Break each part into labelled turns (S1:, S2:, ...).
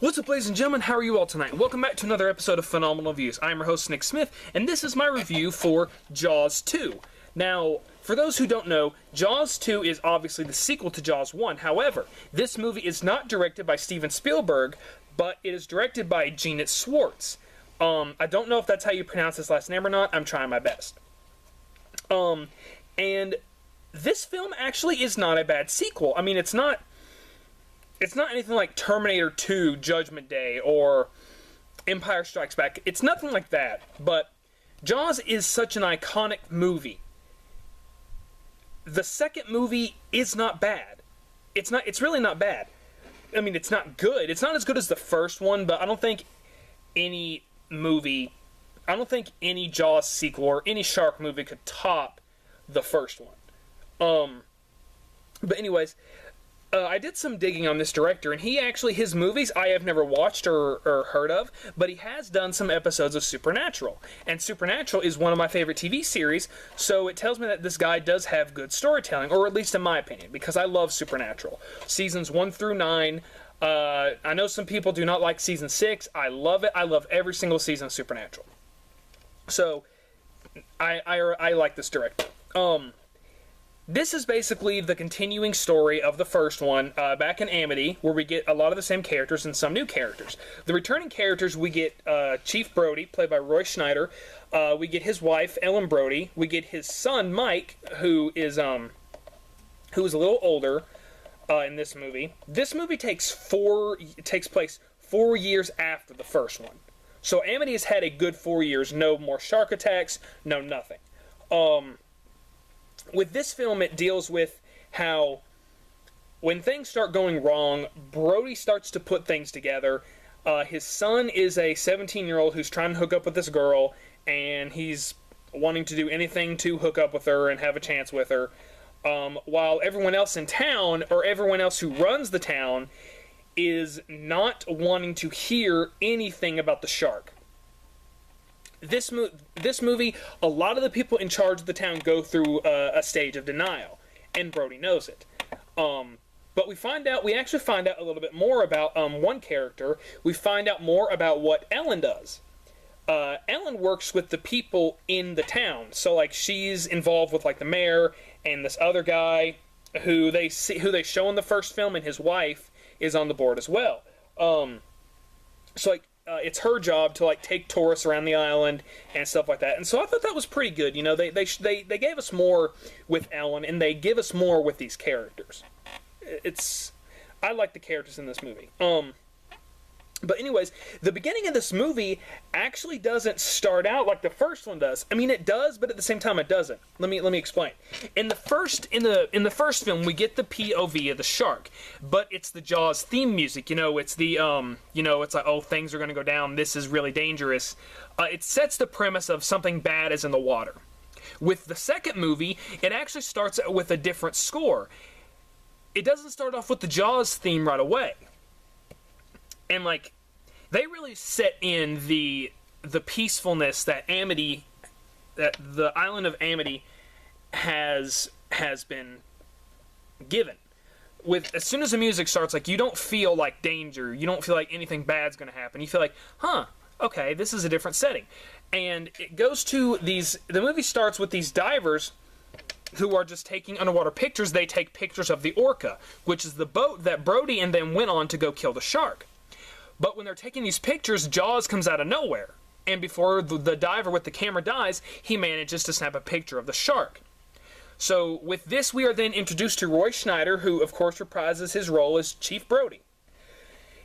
S1: What's up, ladies and gentlemen? How are you all tonight? Welcome back to another episode of Phenomenal Views. I'm your host, Nick Smith, and this is my review for Jaws 2. Now, for those who don't know, Jaws 2 is obviously the sequel to Jaws 1. However, this movie is not directed by Steven Spielberg, but it is directed by Gene Schwartz. I don't know if that's how you pronounce his last name or not. I'm trying my best. And this film actually is not a bad sequel. I mean, it's not anything like Terminator 2, Judgment Day, or Empire Strikes Back. It's nothing like that, but Jaws is such an iconic movie. The second movie is not bad. It's really not bad. I mean, it's not good. It's not as good as the first one, but I don't think any Jaws sequel or any shark movie could top the first one. But anyways, I did some digging on this director, and his movies I have never watched or heard of, but he has done some episodes of Supernatural. And Supernatural is one of my favorite TV series, so it tells me that this guy does have good storytelling, or at least in my opinion, because I love Supernatural. Seasons 1 through 9, I know some people do not like Season 6. I love it. I love every single season of Supernatural. So, I like this director. This is basically the continuing story of the first one, back in Amity, where we get a lot of the same characters and some new characters. The returning characters, we get Chief Brody, played by Roy Schneider. We get his wife, Ellen Brody. We get his son, Mike, who is a little older in this movie. This movie takes place 4 years after the first one. So Amity has had a good 4 years. No more shark attacks, no nothing. With this film, it deals with how when things start going wrong, Brody starts to put things together. His son is a 17-year-old who's trying to hook up with this girl, and he's wanting to do anything to hook up with her and have a chance with her, while everyone else in town, or everyone else who runs the town, is not wanting to hear anything about the shark. This movie, a lot of the people in charge of the town go through a stage of denial, and Brody knows it. But we actually find out a little bit more about one character. We find out more about what Ellen does. Ellen works with the people in the town, so like she's involved with like the mayor and this other guy who they show in the first film, and his wife is on the board as well. It's her job to like take tourists around the island and stuff like that. And so I thought that was pretty good. You know, they gave us more with Ellen, and they give us more with these characters. I like the characters in this movie. But anyways, the beginning of this movie actually doesn't start out like the first one does. I mean, it does, but at the same time, it doesn't. Let me explain. In the first film, we get the POV of the shark, but it's the Jaws theme music. You know, it's the it's like, oh, things are gonna go down. This is really dangerous. It sets the premise of something bad is in the water. With the second movie, it actually starts with a different score. It doesn't start off with the Jaws theme right away. And, like, they really set in the peacefulness that the island of Amity has been given. As soon as the music starts, like, you don't feel like danger. You don't feel like anything bad's going to happen. You feel like, okay, this is a different setting. And it goes to the movie starts with these divers who are just taking underwater pictures. They take pictures of the Orca, which is the boat that Brody and them went on to go kill the shark. But when they're taking these pictures, Jaws comes out of nowhere. And before the diver with the camera dies, he manages to snap a picture of the shark. So with this, we are then introduced to Roy Schneider, who of course reprises his role as Chief Brody.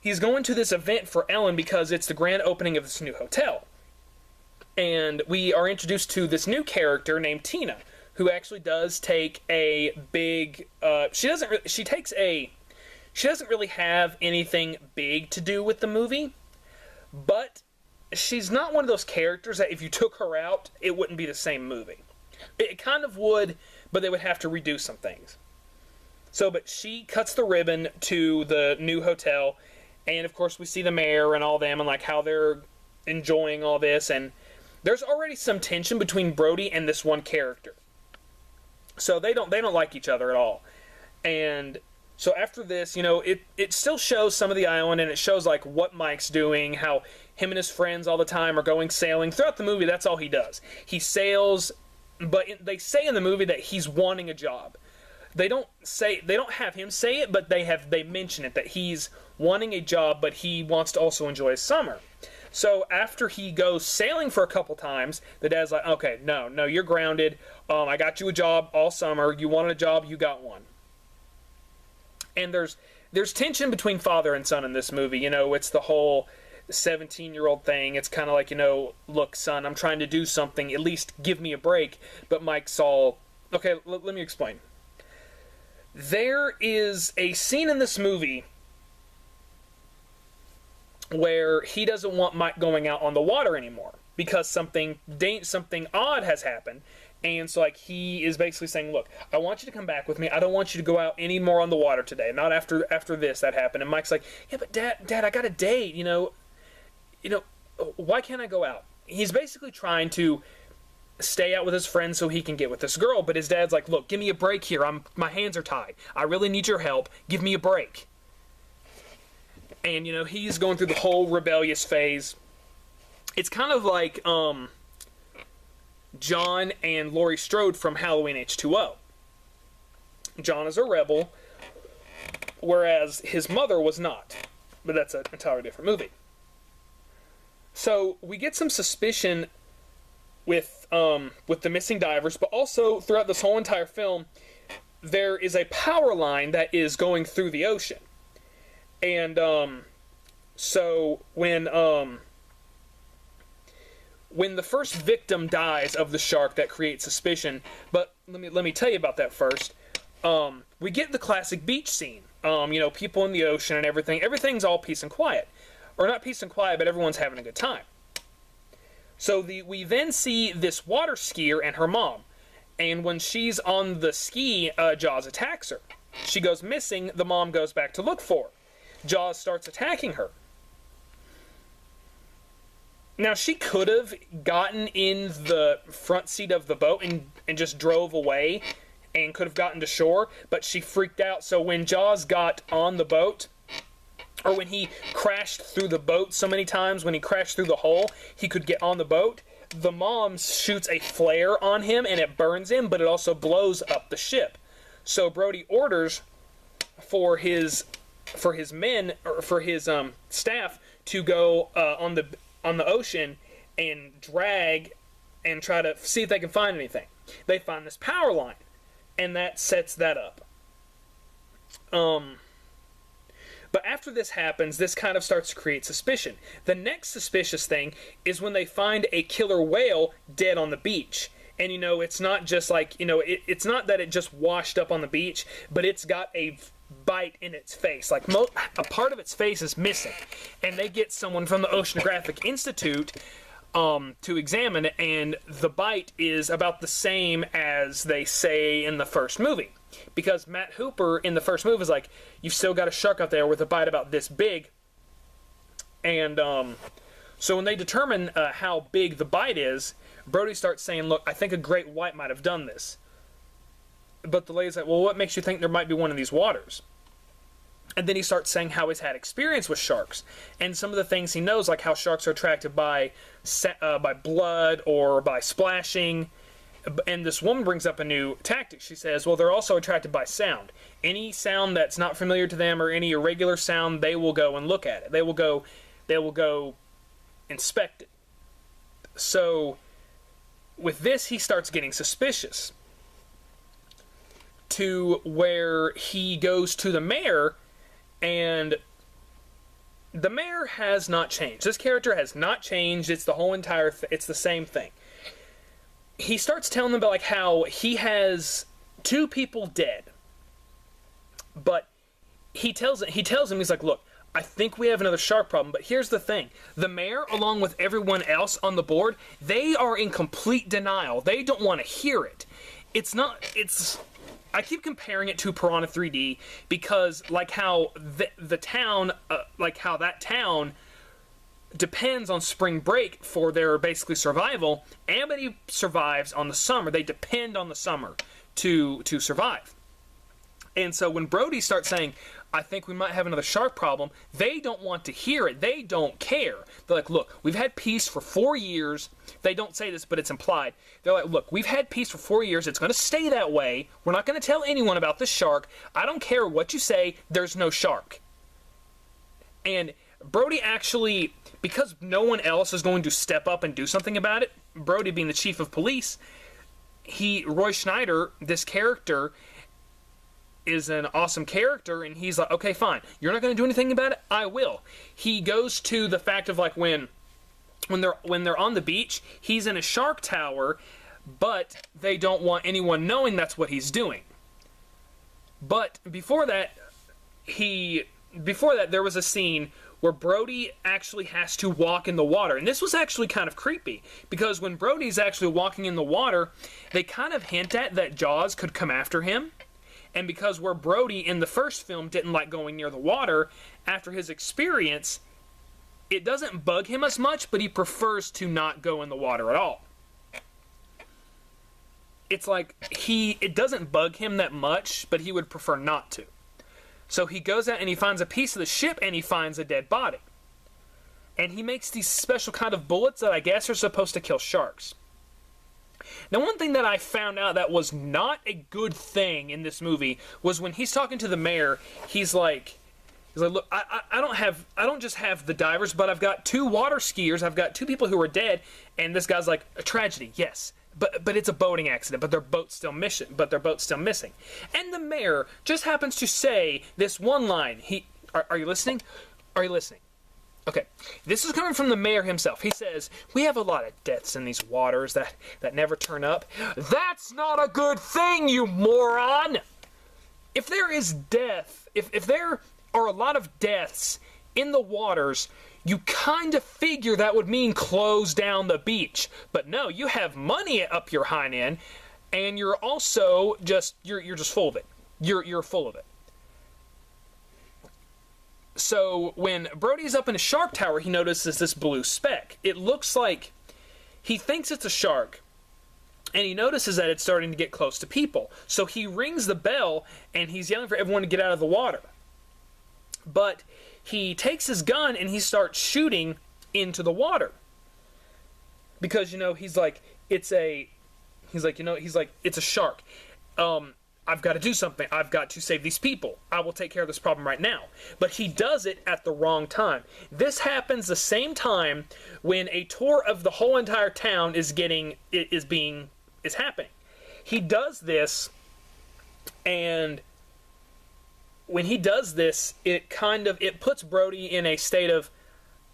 S1: He's going to this event for Ellen because it's the grand opening of this new hotel. And we are introduced to this new character named Tina, who actually does take a big... She doesn't really have anything big to do with the movie, but she's not one of those characters that if you took her out, it wouldn't be the same movie. It kind of would, but they would have to redo some things. But she cuts the ribbon to the new hotel, and of course we see the mayor and all them and like how they're enjoying all this, and there's already some tension between Brody and this one character. So they don't like each other at all. And So after this, it still shows some of the island, and it shows like what Mike's doing, how him and his friends all the time are going sailing. Throughout the movie, that's all he does. He sails, but they say in the movie that he's wanting a job. They don't have him say it, but they mention it, that he's wanting a job, but he wants to also enjoy his summer. So after he goes sailing for a couple times, the dad's like, okay, no, you're grounded. I got you a job all summer. You wanted a job, you got one. And there's tension between father and son in this movie. It's the whole 17-year-old thing. It's kind of like, look, son, I'm trying to do something. At least give me a break. But Mike's all, okay, let me explain. There is a scene in this movie where he doesn't want Mike going out on the water anymore because something odd has happened. And so, like, he is basically saying, look, I want you to come back with me. I don't want you to go out anymore on the water today. Not after this that happened. And Mike's like, yeah, but Dad, I got a date, why can't I go out? He's basically trying to stay out with his friends so he can get with this girl. But his dad's like, look, give me a break here. My hands are tied. I really need your help. Give me a break. And, he's going through the whole rebellious phase. It's kind of like John and Laurie Strode from Halloween H2O. John is a rebel, whereas his mother was not. But that's an entirely different movie. So we get some suspicion with the missing divers, but also throughout this whole entire film, there is a power line that is going through the ocean. And so when the first victim dies of the shark, that creates suspicion. But let me tell you about that first. We get the classic beach scene. People in the ocean and everything. Everything's all peace and quiet, or not peace and quiet, but everyone's having a good time. So we then see this water skier and her mom, and when she's on the ski, Jaws attacks her. She goes missing. The mom goes back to look for her. Jaws starts attacking her. Now, she could have gotten in the front seat of the boat and just drove away and could have gotten to shore, but she freaked out. So when Jaws got on the boat, or when he crashed through the boat so many times, when he crashed through the hole, he could get on the boat, the mom shoots a flare on him and it burns him, but it also blows up the ship. So Brody orders for his men, or for his staff, to go on the ocean and drag and try to see if they can find anything. They find this power line, and that sets that up. But after this happens, this kind of starts to create suspicion. The next suspicious thing is when they find a killer whale dead on the beach. And, it's not just like, it's not that it just washed up on the beach, but it's got a bite in its face. Like, a part of its face is missing. And they get someone from the Oceanographic Institute to examine it, and the bite is about the same as they say in the first movie. Because Matt Hooper in the first movie is like, you've still got a shark out there with a bite about this big. And so when they determine how big the bite is, Brody starts saying, look, I think a great white might have done this. But the lady's like, well, what makes you think there might be one in these waters? And then he starts saying how he's had experience with sharks. And some of the things he knows, like how sharks are attracted by blood or by splashing. And this woman brings up a new tactic. She says, well, they're also attracted by sound. Any sound that's not familiar to them, or any irregular sound, they will go and look at it. They will go inspect it. So with this, he starts getting suspicious, to where he goes to the mayor, and the mayor has not changed. This character has not changed. It's the whole entire it's the same thing. He starts telling them about like how he has 2 people dead. But he tells him, he's like, look, I think we have another shark problem, but here's the thing. The mayor, along with everyone else on the board, they are in complete denial. They don't want to hear it. I keep comparing it to Piranha 3D because, like how the town, like how that town depends on spring break for their basically survival. Amity survives on the summer. They depend on the summer to survive. And so when Brody starts saying, I think we might have another shark problem, they don't want to hear it. They don't care. They're like, look, we've had peace for 4 years. They don't say this, but it's implied. They're like, look, we've had peace for 4 years. It's going to stay that way. We're not going to tell anyone about this shark. I don't care what you say. There's no shark. And Brody actually, because no one else is going to step up and do something about it, Brody being the chief of police, Roy Schneider, this character, is an awesome character, and he's like, okay, fine, you're not going to do anything about it? I will. He goes to the fact of, like, when they're on the beach, he's in a shark tower, but they don't want anyone knowing that's what he's doing. But before that, there was a scene where Brody actually has to walk in the water. And this was actually kind of creepy, because when Brody's actually walking in the water, they kind of hint at that Jaws could come after him. And because where Brody in the first film didn't like going near the water, after his experience, it doesn't bug him as much, but he prefers to not go in the water at all. It's like, it doesn't bug him that much, but he would prefer not to. So he goes out and he finds a piece of the ship and he finds a dead body. And he makes these special kind of bullets that I guess are supposed to kill sharks. Now, one thing that I found out that was not a good thing in this movie was when he's talking to the mayor, he's like, look, I don't just have the divers, but I've got 2 water skiers, I've got 2 people who are dead, and this guy's like, a tragedy, yes. But it's a boating accident, but their boat's still missing. And the mayor just happens to say this one line. Are you listening? Are you listening? Okay, this is coming from the mayor himself. He says, we have a lot of deaths in these waters that never turn up. That's not a good thing, you moron! If there is death, if there are a lot of deaths in the waters, you kind of figure that would mean close down the beach. But no, you have money up your hind end, and you're also just, you're just full of it. You're full of it. So when Brody's up in a shark tower, he notices this blue speck. It looks like, he thinks it's a shark, and he notices that it's starting to get close to people. So he rings the bell, and he's yelling for everyone to get out of the water. But he takes his gun and he starts shooting into the water. Because, he's like, it's a shark. I've got to do something. I've got to save these people. I will take care of this problem right now. But he does it at the wrong time. This happens the same time when a tour of the whole entire town is happening. He does this, and when he does this, it puts Brody in a state of,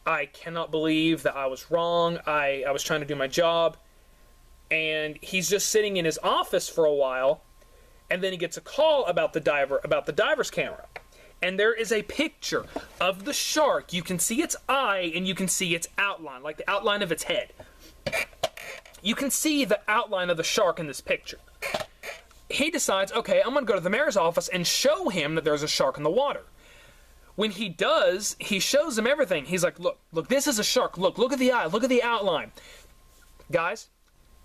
S1: I cannot believe that I was wrong. I was trying to do my job. And he's just sitting in his office for a while, and then he gets a call about the diver's camera. And there is a picture of the shark. You can see its eye, and you can see its outline, like the outline of its head. You can see the outline of the shark in this picture. He decides, okay, I'm going to go to the mayor's office and show him that there's a shark in the water. When he does, he shows him everything. He's like, look, this is a shark. Look at the eye. Look at the outline. Guys,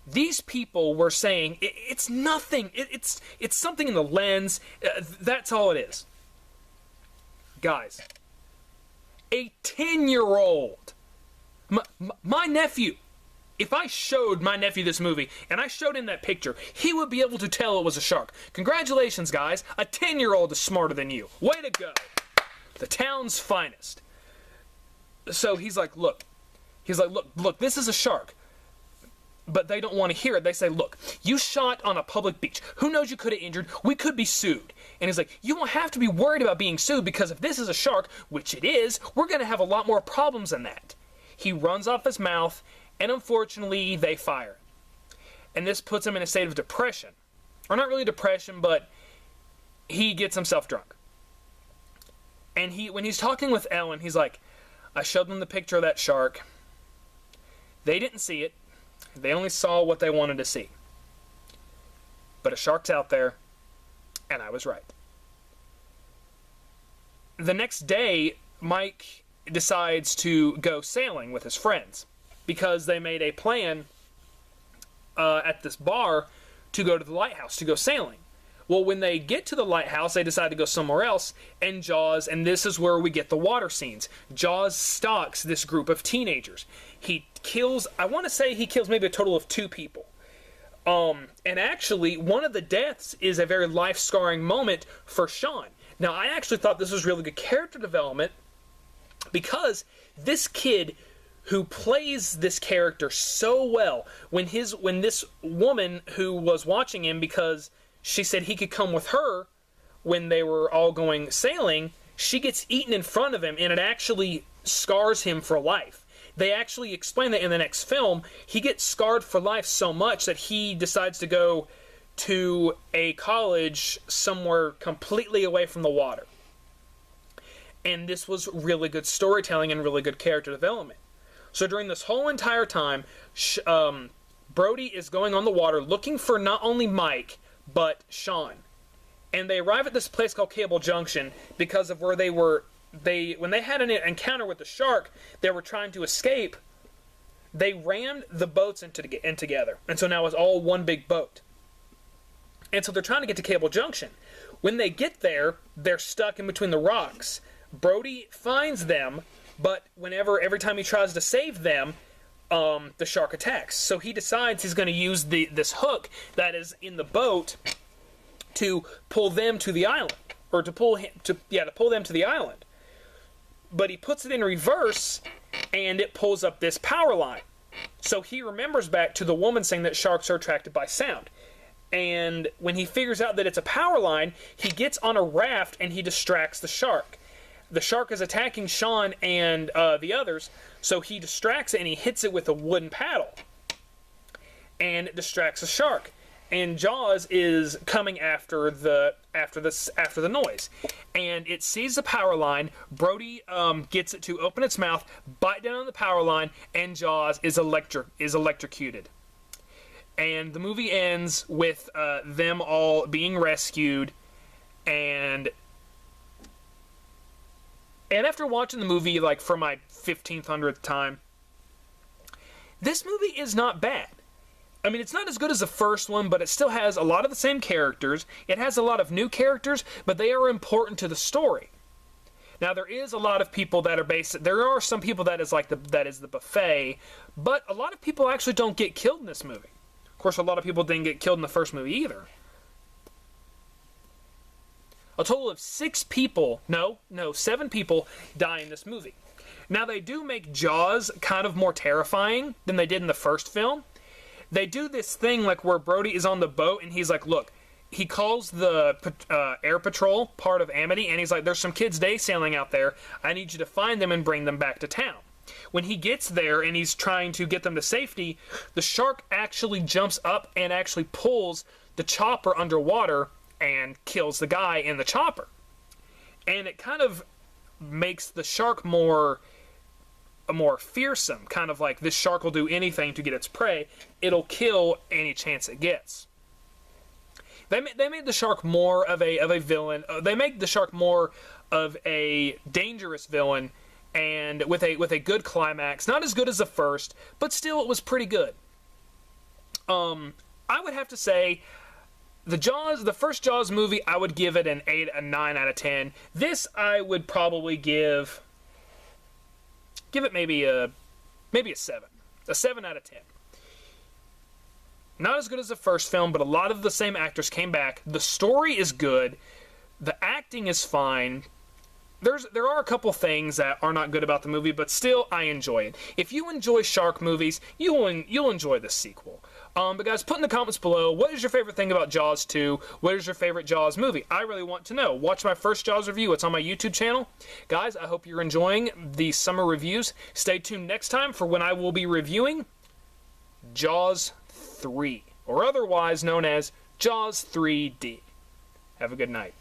S1: these people were saying, it's nothing. It's something in the lens. That's all it is. Guys, a 10-year-old, my nephew, if I showed my nephew this movie, and I showed him that picture, he would be able to tell it was a shark. Congratulations, guys. A 10-year-old is smarter than you. Way to go. The town's finest. So he's like, look, this is a shark. But they don't want to hear it. They say, look, you shot on a public beach. Who knows, you could have injured. We could be sued. And he's like, you won't have to be worried about being sued, because if this is a shark, which it is, we're going to have a lot more problems than that. He runs off his mouth, and unfortunately, they fire. And this puts him in a state of depression. Or not really depression, but he gets himself drunk. And when he's talking with Ellen, he's like, I showed them the picture of that shark. They didn't see it. They only saw what they wanted to see. But a shark's out there, and I was right. The next day, Mike decides to go sailing with his friends, because they made a plan at this bar to go to the lighthouse, to go sailing. Well, when they get to the lighthouse, they decide to go somewhere else, and Jaws, and this is where we get the water scenes. Jaws stalks this group of teenagers. He kills, I want to say he kills maybe a total of 2 people. And actually, one of the deaths is a very life-scarring moment for Sean. Now, I actually thought this was really good character development, because this kid who plays this character so well, when this woman who was watching him, because she said he could come with her when they were all going sailing, she gets eaten in front of him, and it actually scars him for life. They actually explain that in the next film. He gets scarred for life so much that he decides to go to a college somewhere completely away from the water. And this was really good storytelling and really good character development. So during this whole entire time, Brody is going on the water looking for not only Mike, but Sean. And they arrive at this place called Cable Junction because of where they were. When they had an encounter with the shark, they were trying to escape. They rammed the boats in together. And so now it's all one big boat. And so they're trying to get to Cable Junction. When they get there, they're stuck in between the rocks. Brody finds them, but every time he tries to save them, the shark attacks. So he decides he's going to use this hook that is in the boat to pull them to the island, or to pull them to the island. But he puts it in reverse, and it pulls up this power line. So he remembers back to the woman saying that sharks are attracted by sound. And when he figures out that it's a power line, he gets on a raft and he distracts the shark. The shark is attacking Sean and the others, so he distracts it and he hits it with a wooden paddle. And it distracts the shark. And Jaws is coming after the noise. And it sees the power line. Brody gets it to open its mouth, bite down on the power line, and Jaws is electrocuted. And the movie ends with them all being rescued, and after watching the movie, like, for my 1500th time, this movie is not bad. I mean, it's not as good as the first one, but it still has a lot of the same characters. It has a lot of new characters, but they are important to the story. Now, there is a lot of people that are there are some people that is the buffet, but a lot of people actually don't get killed in this movie. Of course, a lot of people didn't get killed in the first movie either. A total of 7 people die in this movie. Now, they do make Jaws kind of more terrifying than they did in the first film. They do this thing like where Brody is on the boat and he's like, look, he calls the air patrol, part of Amity, and he's like, there's some kids day sailing out there. I need you to find them and bring them back to town. When he gets there and he's trying to get them to safety, the shark actually jumps up and actually pulls the chopper underwater and kills the guy in the chopper. And it kind of makes the shark more fearsome, kind of like this shark will do anything to get its prey. It'll kill any chance it gets. They made the shark more of a villain. They make the shark more of a dangerous villain, and with a good climax. Not as good as the first, but still it was pretty good. I would have to say the first Jaws movie, I would give it a 9 out of 10. This I would probably give it maybe a 7. A 7 out of 10. Not as good as the first film, but a lot of the same actors came back. The story is good. The acting is fine. There are a couple things that are not good about the movie, but still, I enjoy it. If you enjoy shark movies, you'll enjoy this sequel. But guys, put in the comments below, what is your favorite thing about Jaws 2? What is your favorite Jaws movie? I really want to know. Watch my first Jaws review. It's on my YouTube channel. Guys, I hope you're enjoying the summer reviews. Stay tuned next time for when I will be reviewing Jaws 3, or otherwise known as Jaws 3D. Have a good night.